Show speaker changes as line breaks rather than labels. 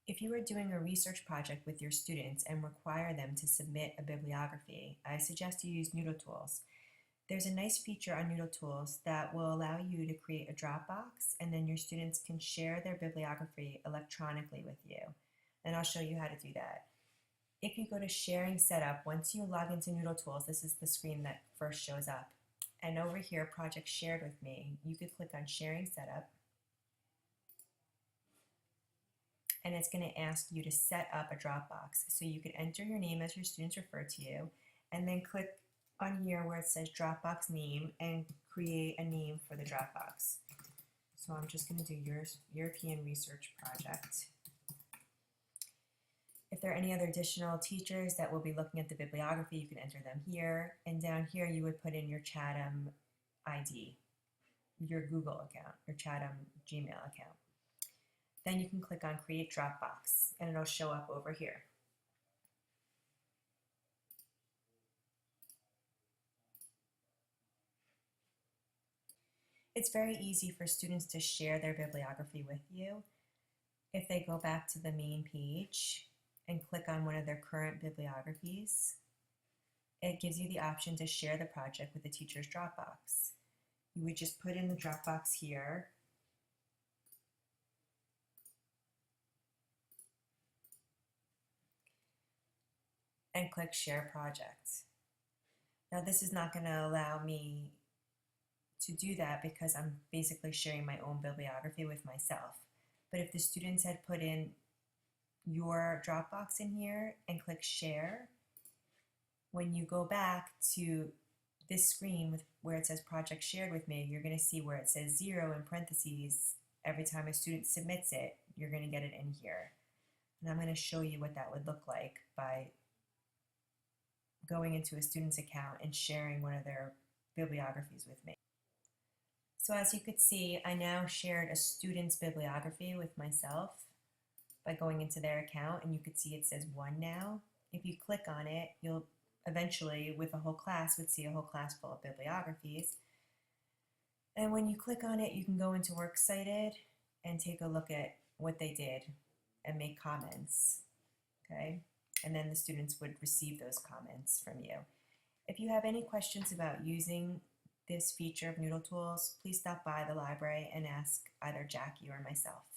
If you are doing a research project with your students and require them to submit a bibliography, I suggest you use noodletools. There's a nice feature on noodletools that will allow you to create a Dropbox, and then your students can share their bibliography electronically with you. And I'll show you how to do that. If you go to Sharing Setup, once you log into noodletools, this is the screen that first shows up. And over here, Project Shared with Me, you could click on Sharing Setup, and it's going to ask you to set up a Dropbox. So you could enter your name as your students refer to you, and then click on here where it says Dropbox name and create a name for the Dropbox. So I'm just going to do European Research Project. If there are any other additional teachers that will be looking at the bibliography, you can enter them here. And down here you would put in your Chatham ID, your Google account, your Chatham Gmail account. Then you can click on Create Dropbox, and it'll show up over here. It's very easy for students to share their bibliography with you. If they go back to the main page and click on one of their current bibliographies, it gives you the option to share the project with the teacher's Dropbox. You would just put in the Dropbox here, and click Share Project. Now this is not going to allow me to do that because I'm basically sharing my own bibliography with myself. But if the students had put in your Dropbox in here and click Share, when you go back to this screen where it says Project Shared with Me, you're going to see where it says 0 in parentheses. Every time a student submits it, you're going to get it in here. And I'm going to show you what that would look like by going into a student's account and sharing one of their bibliographies with me. So as you could see, I now shared a student's bibliography with myself by going into their account, and you could see it says 1 now. If you click on it, you'll eventually, with a whole class, would see a whole class full of bibliographies. And when you click on it, you can go into Works Cited and take a look at what they did and make comments, okay? And then the students would receive those comments from you. If you have any questions about using this feature of noodletools, please stop by the library and ask either Jackie or myself.